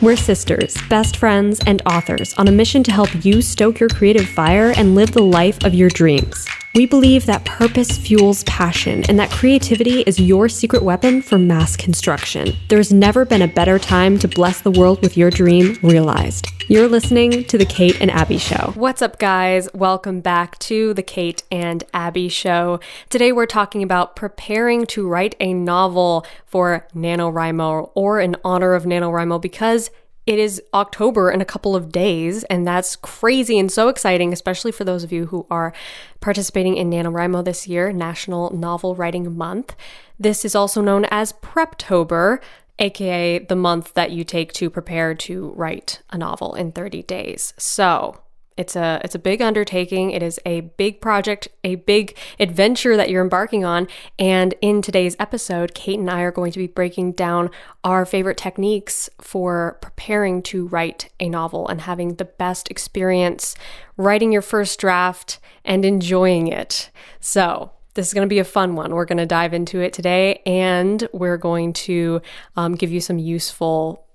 We're sisters, best friends, and authors on a mission to help you stoke your creative fire and live the life of your dreams. We believe that purpose fuels passion and that creativity is your secret weapon for mass construction. There's never been a better time to bless the world with your dream realized. You're listening to The Kate and Abbie Show. What's up, guys? Welcome back to The Kate and Abbie Show. Today we're talking about preparing to write a novel for NaNoWriMo, or in honor of NaNoWriMo, because it is October in a couple of days, and that's crazy and so exciting, especially for those of you who are participating in NaNoWriMo this year, National Novel Writing Month. This is also known as Preptober, aka the month that you take to prepare to write a novel in 30 days. So it's a big undertaking. It is a big project, a big adventure that you're embarking on. And in today's episode, Kate and I are going to be breaking down our favorite techniques for preparing to write a novel and having the best experience writing your first draft and enjoying it. So this is going to be a fun one. We're going to dive into it today, and we're going to give you some useful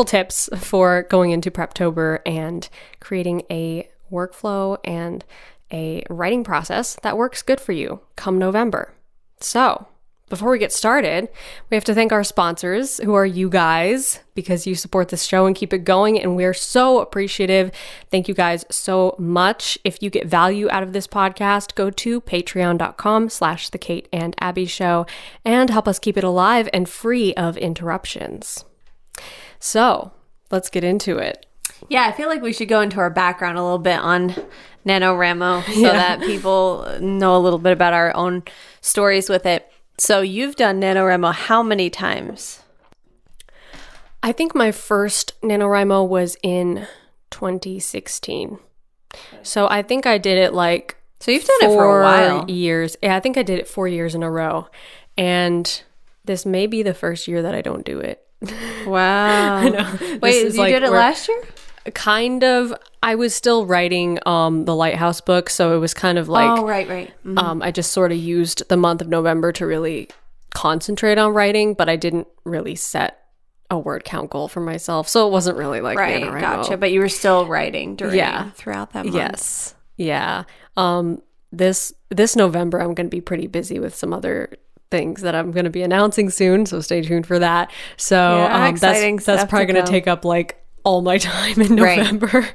tips for going into Preptober and creating a workflow and a writing process that works good for you come November. So before we get started, we have to thank our sponsors, who are you guys, because you support this show and keep it going, and we're so appreciative. Thank you guys so much. If you get value out of this podcast, go to patreon.com/The Kate and Abbie Show and help us keep it alive and free of interruptions. So let's get into it. Yeah, I feel like we should go into our background a little bit on NaNoWriMo so that people know a little bit about our own stories with it. So you've done NaNoWriMo how many times? I think my first NaNoWriMo was in 2016. So I think I did it So you've done it for a while. Years. Yeah, I think I did it 4 years in a row. And this may be the first year that I don't do it. Wow. I know. Wait, you did it last year? Kind of. I was still writing the Lighthouse book, so it was kind of like... Oh, right. Mm-hmm. I just sort of used the month of November to really concentrate on writing, but I didn't really set a word count goal for myself, so it wasn't really like NaNoWriMo. Gotcha. But you were still writing throughout that month. Yes. Yeah. This November, I'm going to be pretty busy with some other things that I'm going to be announcing soon, so stay tuned for that. So that's probably going to take up all my time in November.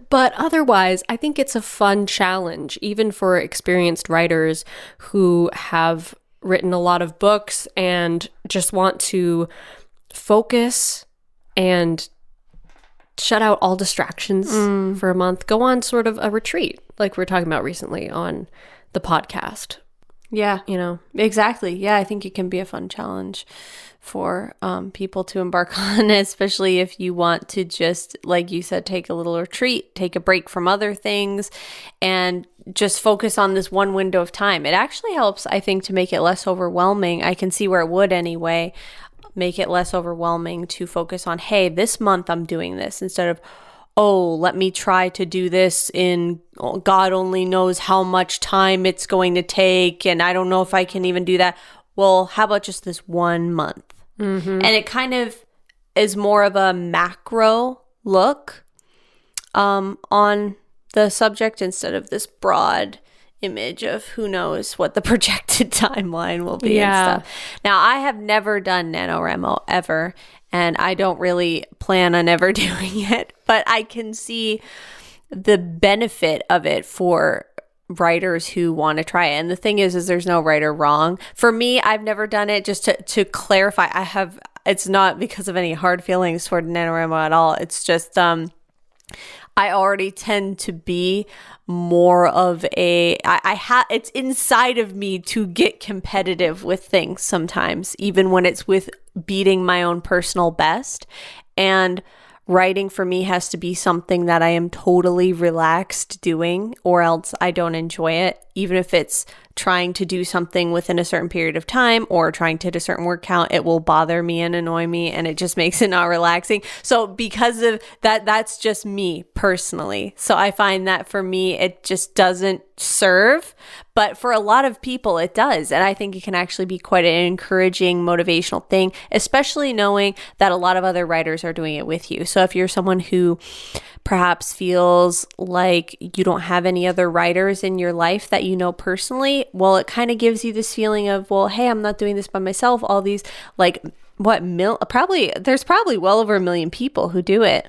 But otherwise, I think it's a fun challenge, even for experienced writers who have written a lot of books and just want to focus and shut out all distractions for a month. Go on sort of a retreat, like we were talking about recently on the podcast. Yeah. You know? Exactly. Yeah, I think it can be a fun challenge for people to embark on, especially if you want to just, like you said, take a little retreat, take a break from other things, and just focus on this one window of time. It actually helps, I think, to make it less overwhelming. I can see where it would anyway, make it less overwhelming to focus on, hey, this month I'm doing this, instead of, oh, let me try to do this in God only knows how much time it's going to take, and I don't know if I can even do that. Well, how about just this 1 month? Mm-hmm. And it kind of is more of a macro look on the subject instead of this broad image of who knows what the projected timeline will be and stuff. Now, I have never done NaNoWriMo ever, and I don't really plan on ever doing it, but I can see the benefit of it for writers who want to try it. And the thing is there's no right or wrong. For me, I've never done it. Just to clarify, it's not because of any hard feelings toward NaNoWriMo at all. It's just I already tend to be more of it's inside of me to get competitive with things sometimes, even when it's with beating my own personal best. And writing for me has to be something that I am totally relaxed doing, or else I don't enjoy it. Even if it's trying to do something within a certain period of time or trying to hit a certain word count, it will bother me and annoy me, and it just makes it not relaxing. So because of that, that's just me personally. So I find that for me, it just doesn't serve, but for a lot of people it does. And I think it can actually be quite an encouraging, motivational thing, especially knowing that a lot of other writers are doing it with you. So if you're someone who perhaps feels like you don't have any other writers in your life that you know personally, well, it kind of gives you this feeling of, well, hey, I'm not doing this by myself. All these there's probably well over 1 million people who do it.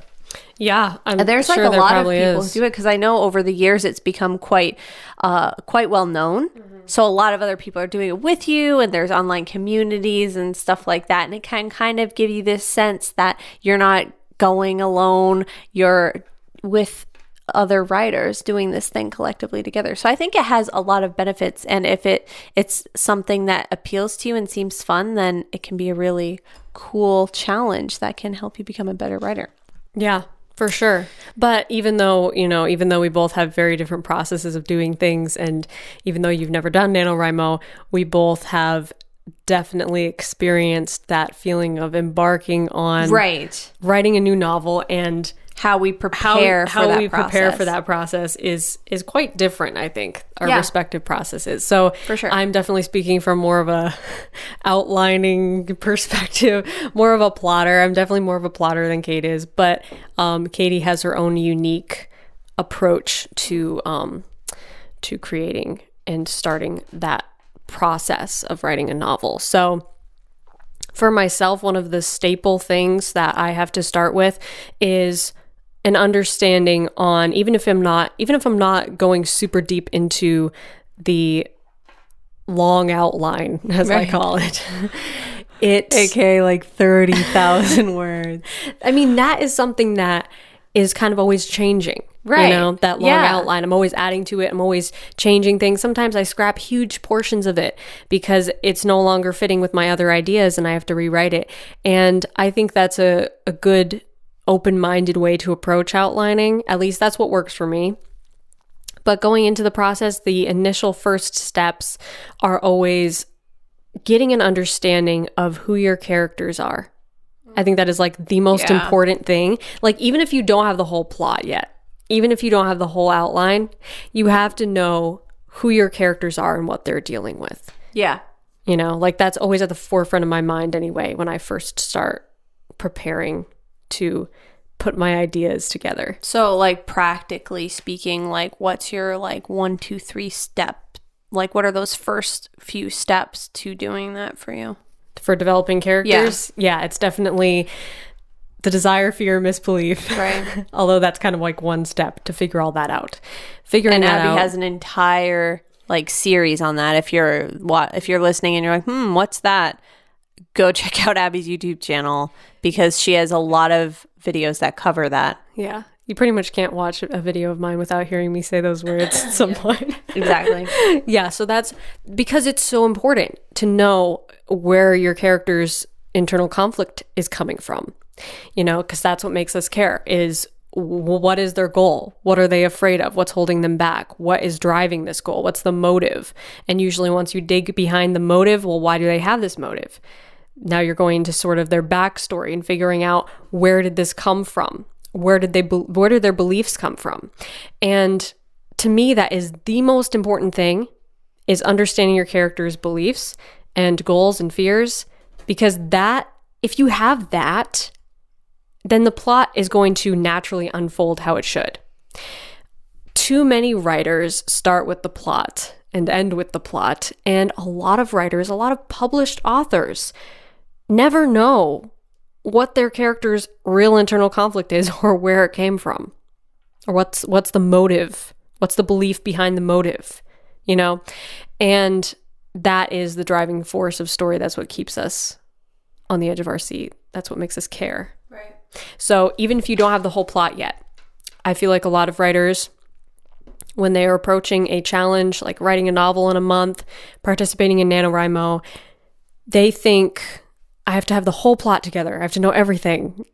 Yeah, there's sure like a lot of people is. who do it, because I know over the years it's become quite well known. So a lot of other people are doing it with you, and there's online communities and stuff like that, and it can kind of give you this sense that you're not going alone, you're with other writers doing this thing collectively together. So I think it has a lot of benefits, and if it's something that appeals to you and seems fun, then it can be a really cool challenge that can help you become a better writer. Yeah, for sure. But even though we both have very different processes of doing things, and even though you've never done NaNoWriMo, we both have definitely experienced that feeling of embarking on writing a new novel, and how we prepare for that process is quite different, I think, our respective processes. So for sure, I'm definitely speaking from more of a outlining perspective, more of a plotter. I'm definitely more of a plotter than Kate is, but Katie has her own unique approach to creating and starting that process of writing a novel. So for myself, one of the staple things that I have to start with is an understanding on, even if I'm not going super deep into the long outline, as I call it, aka like 30,000 words. I mean, that is something that is kind of always changing. Right. That long outline. I'm always adding to it. I'm always changing things. Sometimes I scrap huge portions of it because it's no longer fitting with my other ideas and I have to rewrite it. And I think that's a good open-minded way to approach outlining. At least that's what works for me. But going into the process, the initial first steps are always getting an understanding of who your characters are. I think that is like the most important thing. Like, even if you don't have the whole plot yet, even if you don't have the whole outline, you have to know who your characters are and what they're dealing with. Yeah. Like, that's always at the forefront of my mind anyway, when I first start preparing to put my ideas together. So, like, practically speaking, like, what's your, like, 1, 2, 3 step? Like, what are those first few steps to doing that for you? For developing characters? Yeah, it's definitely the desire, fear, misbelief. Right. Although that's kind of like one step to figure all that out. And Abbie has an entire like series on that. If you're listening and you're like, what's that? Go check out Abbie's YouTube channel, because she has a lot of videos that cover that. Yeah. You pretty much can't watch a video of mine without hearing me say those words at some point. Exactly. Yeah. So that's because it's so important to know where your character's internal conflict is coming from, because that's what makes us care, is what is their goal? What are they afraid of? What's holding them back? What is driving this goal? What's the motive? And usually once you dig behind the motive, well, why do they have this motive? Now you're going to sort of their backstory and figuring out, where did this come from? Where did their beliefs come from? And to me, that is the most important thing, is understanding your character's beliefs and goals and fears, because that, if you have that, then the plot is going to naturally unfold how it should. Too many writers start with the plot and end with the plot, and a lot of writers, a lot of published authors, never know what their character's real internal conflict is, or where it came from, or what's the motive, what's the belief behind the motive, and that is the driving force of story. That's what keeps us on the edge of our seat. That's what makes us care. Right. So even if you don't have the whole plot yet, I feel like a lot of writers, when they are approaching a challenge, like writing a novel in a month, participating in NaNoWriMo, they think, I have to have the whole plot together. I have to know everything.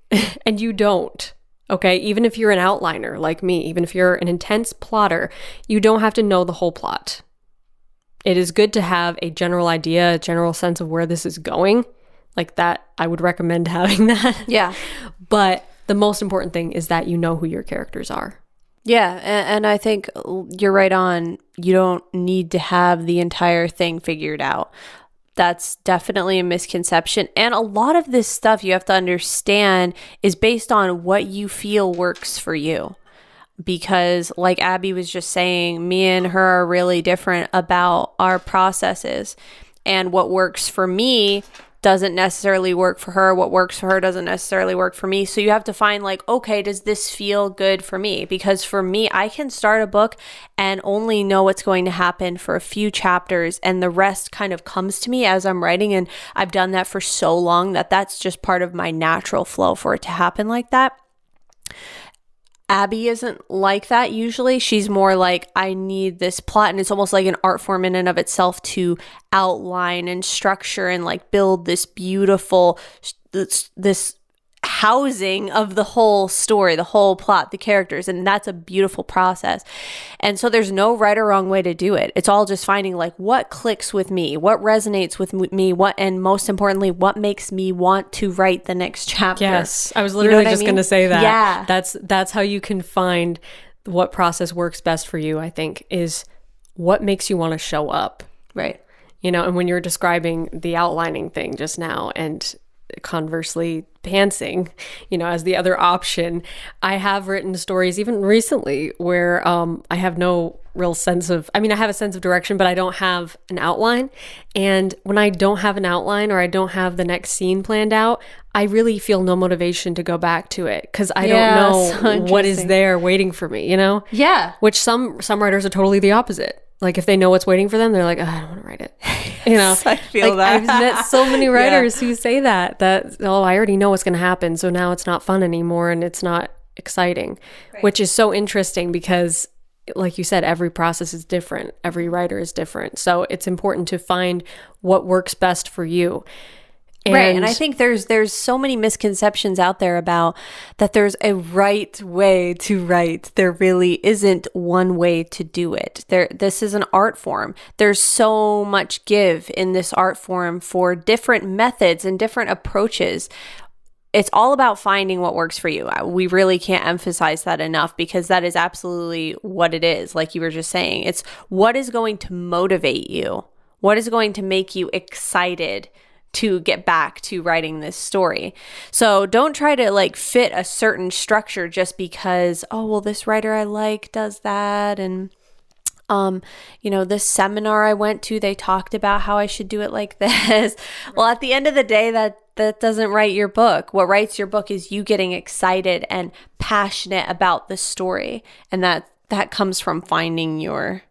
And you don't. Okay? Even if you're an outliner like me, even if you're an intense plotter, you don't have to know the whole plot. it is good to have a general idea, a general sense of where this is going. Like that, I would recommend having that. Yeah. But the most important thing is that you know who your characters are. Yeah, and I think you're right on. You don't need to have the entire thing figured out. That's definitely a misconception. And a lot of this stuff you have to understand is based on what you feel works for you. Because like Abbie was just saying, me and her are really different about our processes. And what works for me doesn't necessarily work for her. What works for her doesn't necessarily work for me. So you have to find like, okay, does this feel good for me? Because for me, I can start a book and only know what's going to happen for a few chapters, and the rest kind of comes to me as I'm writing. And I've done that for so long that that's just part of my natural flow for it to happen like that. Abbie isn't like that usually. She's more like, I need this plot, and it's almost like an art form in and of itself to outline and structure and like build this beautiful, this housing of the whole story, the whole plot, the characters, and that's a beautiful process. And so there's no right or wrong way to do it. It's all just finding like what clicks with me, what resonates with me, and most importantly, what makes me want to write the next chapter. Yes, I was literally just going to say that. Yeah, that's how you can find what process works best for you. I think is what makes you want to show up. Right. You know, and when you're describing the outlining thing just now, and conversely pantsing, you know, as the other option, I have written stories even recently where I have no real sense of, I mean, I have a sense of direction, but I don't have an outline. And when I don't have an outline or I don't have the next scene planned out, I really feel no motivation to go back to it because I don't know what is there waiting for me, you know? Yeah. Which some writers are totally the opposite. Like if they know what's waiting for them, they're like, oh, I don't want to write it. You know, I feel that. I've met so many writers who say that, oh, I already know what's going to happen. So now it's not fun anymore and it's not exciting, which is so interesting because like you said, every process is different. Every writer is different. So it's important to find what works best for you. Right. And I think there's so many misconceptions out there about that there's a right way to write. There really isn't one way to do it. This is an art form. There's so much give in this art form for different methods and different approaches. It's all about finding what works for you. We really can't emphasize that enough because that is absolutely what it is. Like you were just saying, it's what is going to motivate you? What is going to make you excited to get back to writing this story? So don't try to like fit a certain structure just because, oh, well, this writer I like does that. And, you know, this seminar I went to, they talked about how I should do it like this. Well, at the end of the day, that doesn't write your book. What writes your book is you getting excited and passionate about the story. And that comes from finding your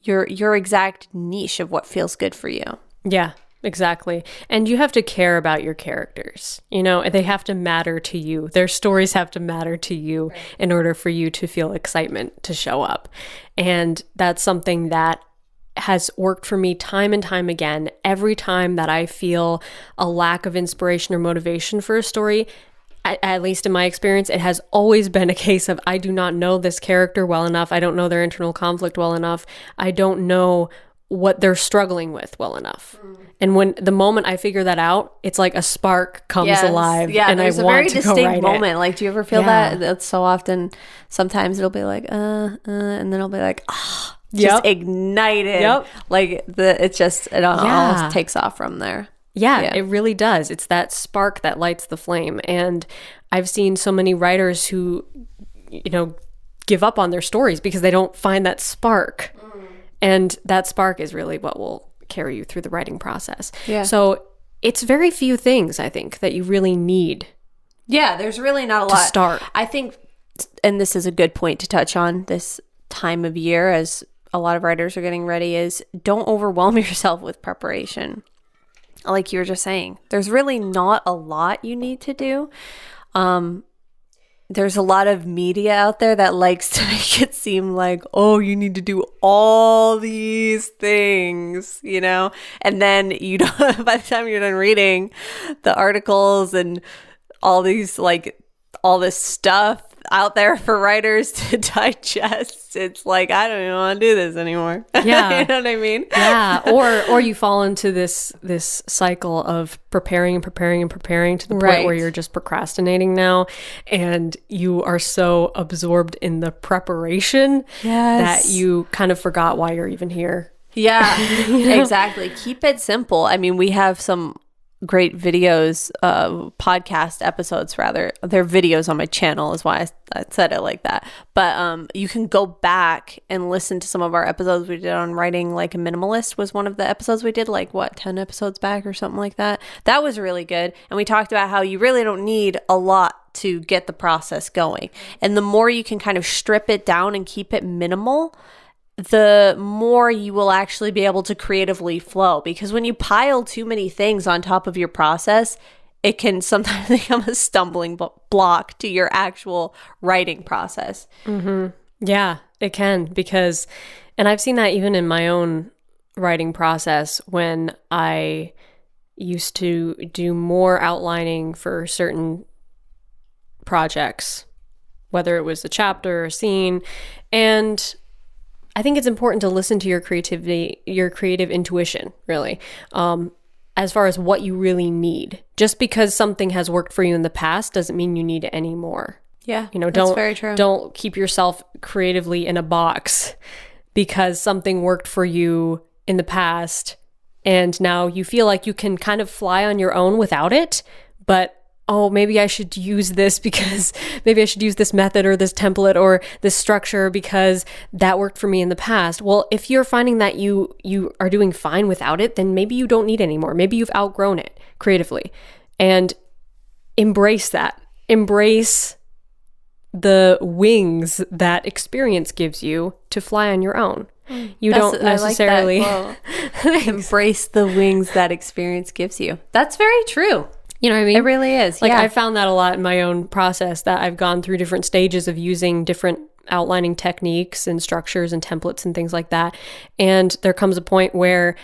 exact niche of what feels good for you. Yeah. Exactly. And you have to care about your characters. You know, they have to matter to you. Their stories have to matter to you in order for you to feel excitement to show up. And that's something that has worked for me time and time again. Every time that I feel a lack of inspiration or motivation for a story, at least in my experience, it has always been a case of I do not know this character well enough. I don't know their internal conflict well enough. I don't know what they're struggling with well enough. And when the moment I figure that out, it's like a spark comes alive and I want to go write it. There's a very distinct moment. Like, do you ever feel that? That's so often, sometimes it'll be like, and then it'll be like, just ignited. Yep. Like it all takes off from there. Yeah, it really does. It's that spark that lights the flame. And I've seen so many writers who, you know, give up on their stories because they don't find that spark. And that spark is really what will carry you through the writing process. Yeah. So it's very few things, I think, that you really need. Yeah, there's really not a lot. To start. I think, and this is a good point to touch on this time of year as a lot of writers are getting ready, is don't overwhelm yourself with preparation. Like you were just saying, there's really not a lot you need to do. There's a lot of media out there that likes to make it seem like, oh, you need to do all these things, you know? And then you don't, by the time you're done reading the articles and all these, like, all this stuff out there for writers to digest. It's like, I don't even want to do this anymore. Yeah. You know what I mean? Yeah. Or you fall into this cycle of preparing to the point where you're just procrastinating now, and you are so absorbed in the preparation that you kind of forgot why you're even here. Yeah, exactly. Keep it simple. I mean, we have some great videos, podcast episodes rather. They're videos on my channel is why I said it like that. But you can go back and listen to some of our episodes we did on writing like a minimalist was one of the episodes we did, like 10 episodes back or something like that. That was really good. And we talked about how you really don't need a lot to get the process going. And the more you can kind of strip it down and keep it minimal, the more you will actually be able to creatively flow. Because when you pile too many things on top of your process, it can sometimes become a stumbling block to your actual writing process. Mm-hmm. Yeah, it can, because, and I've seen that even in my own writing process when I used to do more outlining for certain projects, whether it was a chapter or a scene. And I think it's important to listen to your creativity, your creative intuition, really, as far as what you really need. Just because something has worked for you in the past doesn't mean you need it anymore. Yeah, that's very true. Don't keep yourself creatively in a box because something worked for you in the past and now you feel like you can kind of fly on your own without it, but oh, maybe I should use this because maybe I should use this method or this template or this structure because that worked for me in the past. Well, if you're finding that you are doing fine without it, then maybe you don't need it anymore. Maybe you've outgrown it creatively, and embrace that. Embrace the wings that experience gives you to fly on your own. You don't necessarily embrace the wings that experience gives you. That's very true. You know what I mean? It really is. Like, I found that a lot in my own process, that I've gone through different stages of using different outlining techniques and structures and templates and things like that. And there comes a point where,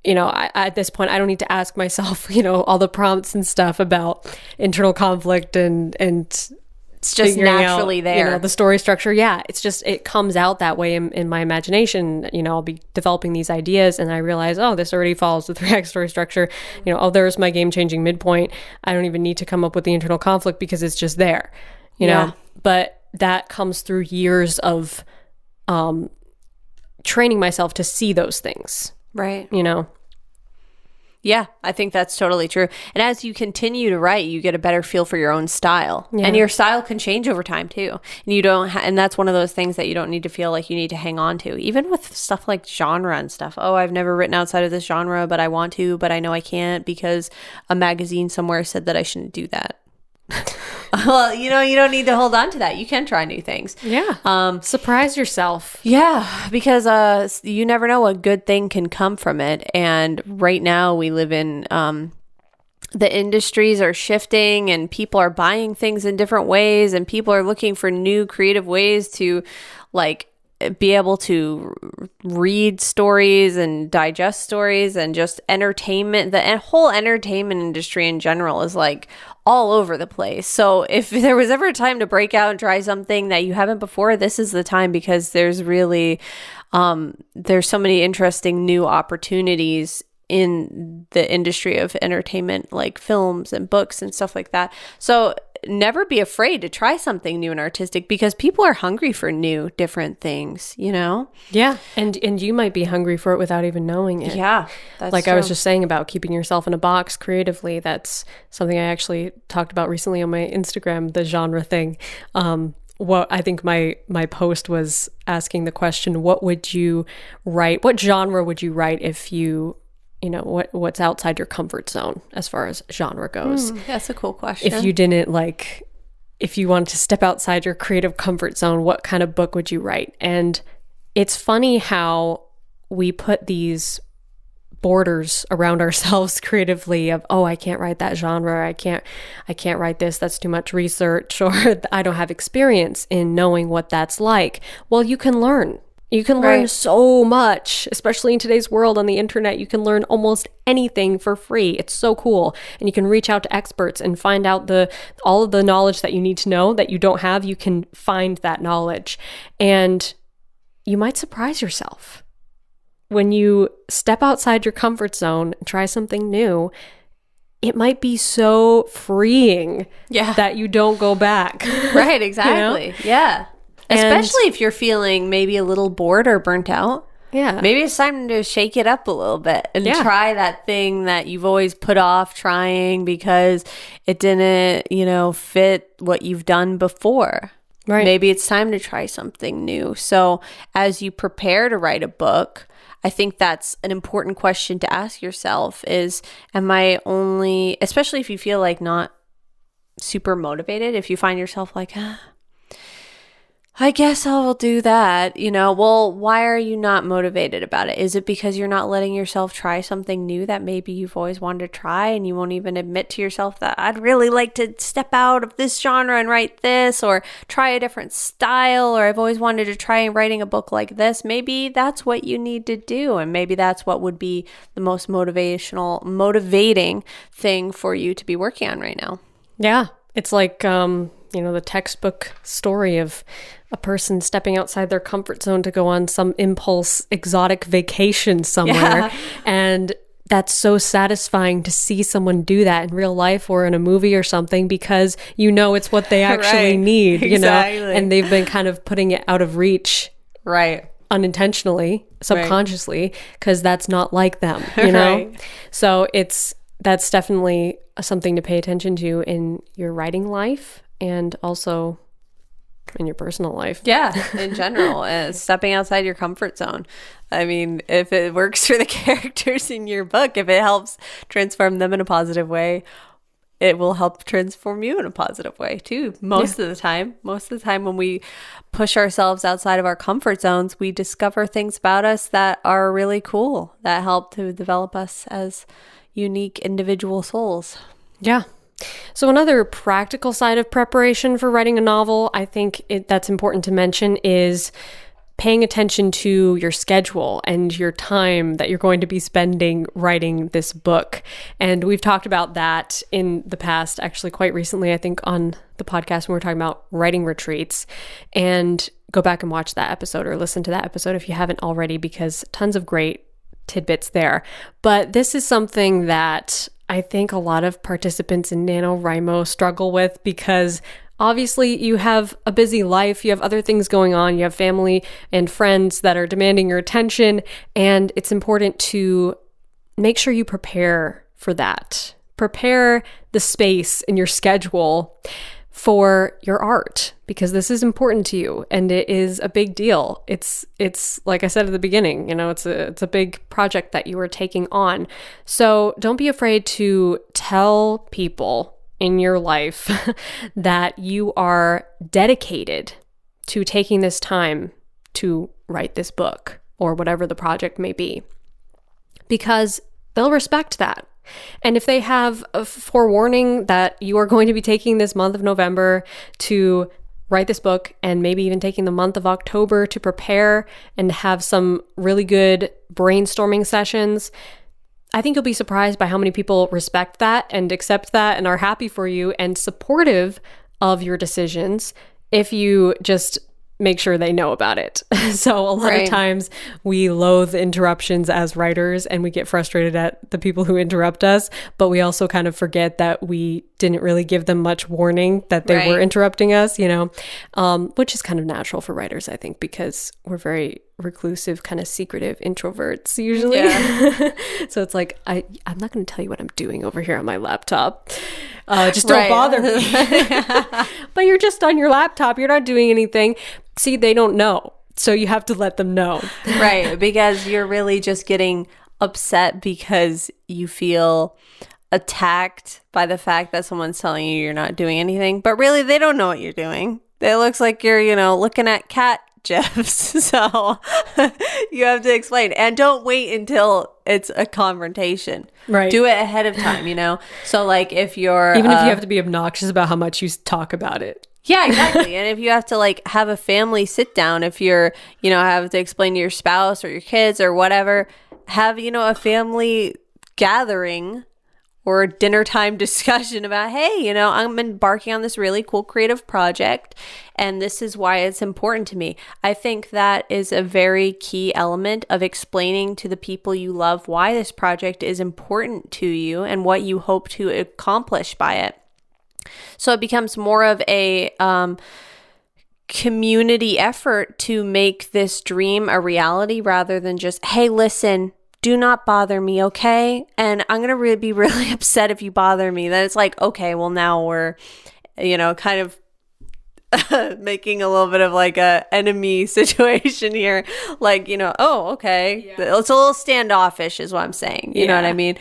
you know, at this point, I don't need to ask myself, you know, all the prompts and stuff about internal conflict and it's just naturally out, there. You know, the story structure. Yeah, it's just, it comes out that way in my imagination. You know, I'll be developing these ideas and I realize, oh, this already follows the 3-act story structure. You know, oh, there's my game-changing midpoint. I don't even need to come up with the internal conflict because it's just there, you know? But that comes through years of training myself to see those things. Right. You know? Yeah, I think that's totally true. And as you continue to write, you get a better feel for your own style. Yeah. And your style can change over time too. And you don't and that's one of those things that you don't need to feel like you need to hang on to. Even with stuff like genre and stuff. Oh, I've never written outside of this genre, but I want to, but I know I can't because a magazine somewhere said that I shouldn't do that. Well, you know, you don't need to hold on to that. You can try new things. Yeah. Surprise yourself. Yeah, because you never know what good thing can come from it. And right now we live in the industries are shifting and people are buying things in different ways and people are looking for new creative ways to like be able to read stories and digest stories, and just entertainment. The whole entertainment industry in general is like all over the place. So if there was ever a time to break out and try something that you haven't before, this is the time, because there's really there's so many interesting new opportunities in the industry of entertainment, like films and books and stuff like that. So never be afraid to try something new and artistic, because people are hungry for new, different things, you know? Yeah. And you might be hungry for it without even knowing it. Yeah. That's like true. I was just saying about keeping yourself in a box creatively. That's something I actually talked about recently on my Instagram, the genre thing. What I think my post was asking the question, what would you write? What genre would you write if you know, what's outside your comfort zone as far as genre goes? That's a cool question. If you didn't if you wanted to step outside your creative comfort zone, what kind of book would you write? And it's funny how we put these borders around ourselves creatively of, oh, I can't write that genre. I can't write this. That's too much research, or I don't have experience in knowing what that's like. Well, you can learn. You can learn Right. so much, especially in today's world on the internet. You can learn almost anything for free. It's so cool. And you can reach out to experts and find out all of the knowledge that you need to know that you don't have. You can find that knowledge. And you might surprise yourself when you step outside your comfort zone and try something new. It might be so freeing that you don't go back. Right, exactly. You know? Yeah. Especially if you're feeling maybe a little bored or burnt out. Yeah. Maybe it's time to shake it up a little bit and try that thing that you've always put off trying because it didn't, fit what you've done before. Right. Maybe it's time to try something new. So as you prepare to write a book, I think that's an important question to ask yourself is, am I only, especially if you feel like not super motivated, if you find yourself like, I guess I'll do that, well, why are you not motivated about it? Is it because you're not letting yourself try something new that maybe you've always wanted to try and you won't even admit to yourself that I'd really like to step out of this genre and write this or try a different style or I've always wanted to try writing a book like this? Maybe that's what you need to do and maybe that's what would be the most motivating thing for you to be working on right now. Yeah, it's like the textbook story of a person stepping outside their comfort zone to go on some impulse exotic vacation somewhere. Yeah. And that's so satisfying to see someone do that in real life or in a movie or something because it's what they actually need, exactly. And they've been kind of putting it out of reach. Right. Unintentionally, subconsciously, because that's not like them, know? Right. So that's definitely something to pay attention to in your writing life and also in your personal life. Yeah, in general, stepping outside your comfort zone. I mean, if it works for the characters in your book, if it helps transform them in a positive way, it will help transform you in a positive way too. Most of the time when we push ourselves outside of our comfort zones, we discover things about us that are really cool, that help to develop us as unique individual souls. Yeah. So another practical side of preparation for writing a novel, I think that's important to mention is paying attention to your schedule and your time that you're going to be spending writing this book. And we've talked about that in the past, actually quite recently, I think on the podcast when we were talking about writing retreats. And go back and watch that episode or listen to that episode if you haven't already, because tons of great tidbits there. But this is something that I think a lot of participants in NaNoWriMo struggle with because obviously you have a busy life, you have other things going on, you have family and friends that are demanding your attention, and it's important to make sure you prepare for that. Prepare the space in your schedule for your art because this is important to you and it is a big deal. It's like I said at the beginning, it's a big project that you are taking on. So don't be afraid to tell people in your life that you are dedicated to taking this time to write this book or whatever the project may be, because they'll respect that. And if they have a forewarning that you are going to be taking this month of November to write this book and maybe even taking the month of October to prepare and have some really good brainstorming sessions, I think you'll be surprised by how many people respect that and accept that and are happy for you and supportive of your decisions if you just make sure they know about it. So a lot of times we loathe interruptions as writers and we get frustrated at the people who interrupt us, but we also kind of forget that we didn't really give them much warning that they were interrupting us, which is kind of natural for writers, I think, because we're very reclusive, kind of secretive introverts usually. Yeah. So it's like, I'm not going to tell you what I'm doing over here on my laptop. Just don't bother me. But you're just on your laptop. You're not doing anything. See, they don't know. So you have to let them know. Right. Because you're really just getting upset because you feel attacked by the fact that someone's telling you you're not doing anything. But really, they don't know what you're doing. It looks like you're, looking at cat GIFs. So you have to explain. And don't wait until it's a confrontation. Right. Do it ahead of time, So like if you're... Even if you have to be obnoxious about how much you talk about it. Yeah, exactly. And if you have to like have a family sit down, if you're, have to explain to your spouse or your kids or whatever, have, a family gathering or dinner time discussion about, hey, I'm embarking on this really cool creative project and this is why it's important to me. I think that is a very key element of explaining to the people you love why this project is important to you and what you hope to accomplish by it. So it becomes more of a community effort to make this dream a reality rather than just, hey, listen, do not bother me, okay? And I'm going to be really upset if you bother me. Then it's like, okay, well, now we're, kind of making a little bit of like a enemy situation here. Like, oh, okay. Yeah. It's a little standoffish is what I'm saying. You know what I mean?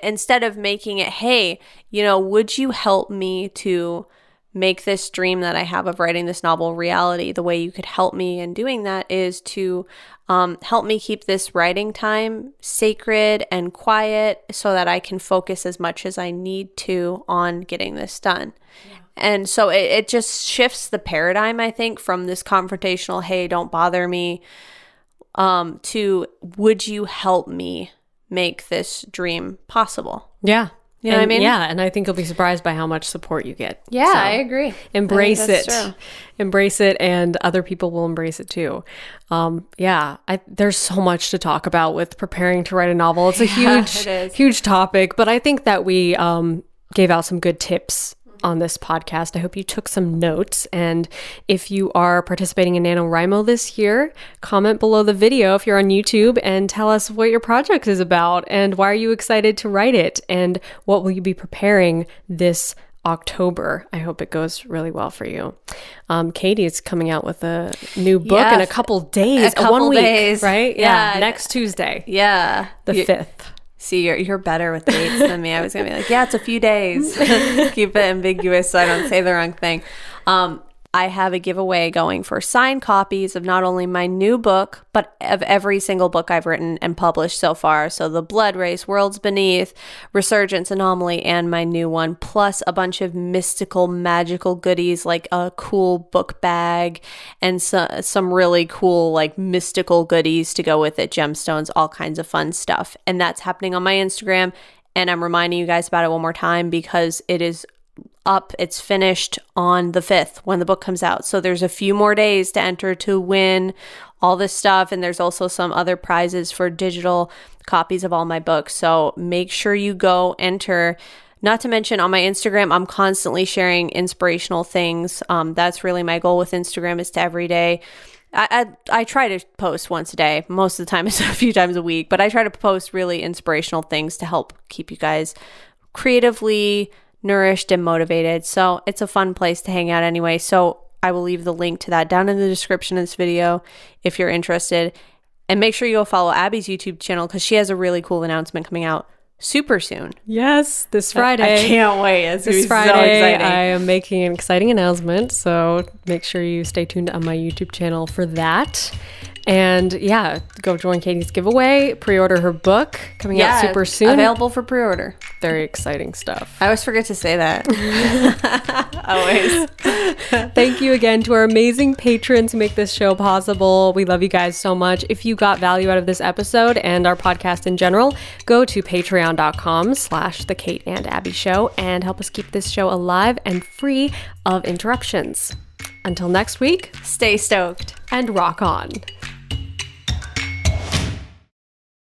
Instead of making it, hey, would you help me to make this dream that I have of writing this novel reality? The way you could help me in doing that is to help me keep this writing time sacred and quiet so that I can focus as much as I need to on getting this done. Yeah. And so it just shifts the paradigm, I think, from this confrontational, hey, don't bother me, to would you help me make this dream possible? Yeah. You know what I mean? Yeah, and I think you'll be surprised by how much support you get. Yeah, so I agree. Embrace it. True. Embrace it, and other people will embrace it too. There's so much to talk about with preparing to write a novel. It's a huge topic, but I think that we gave out some good tips on this podcast. I hope you took some notes. And if you are participating in NaNoWriMo this year, comment below the video if you're on YouTube and tell us what your project is about and why are you excited to write it and what will you be preparing this October. I hope it goes really well for you. Katie is coming out with a new book in a couple days. 1 week, right? Yeah. Next Tuesday. Yeah. The 5th. See, you're better with dates than me. I was going to be like, it's a few days. Keep it ambiguous so I don't say the wrong thing. I have a giveaway going for signed copies of not only my new book, but of every single book I've written and published so far. So The Blood Race, Worlds Beneath, Resurgence, Anomaly, and my new one, plus a bunch of mystical, magical goodies like a cool book bag and some really cool like mystical goodies to go with it, gemstones, all kinds of fun stuff. And that's happening on my Instagram. And I'm reminding you guys about it one more time because it is up. It's finished on the 5th when the book comes out. So there's a few more days to enter to win all this stuff. And there's also some other prizes for digital copies of all my books. So make sure you go enter. Not to mention on my Instagram, I'm constantly sharing inspirational things. That's really my goal with Instagram is to every day. I try to post once a day. Most of the time it's a few times a week, but I try to post really inspirational things to help keep you guys creatively nourished and motivated. So it's a fun place to hang out anyway. So I will leave the link to that down in the description of this video if you're interested. And make sure you go follow Abbie's YouTube channel because she has a really cool announcement coming out super soon. Yes, this Friday. I can't wait. This Friday, so exciting. I am making an exciting announcement. So make sure you stay tuned on my YouTube channel for that. And yeah, go join Katie's giveaway. Pre-order her book coming out super soon. Available for pre-order. Very exciting stuff. I always forget to say that. Always. Thank you again to our amazing patrons who make this show possible. We love you guys so much. If you got value out of this episode and our podcast in general, go to patreon.com/The Kate and Abbie Show and help us keep this show alive and free of interruptions. Until next week, stay stoked and rock on.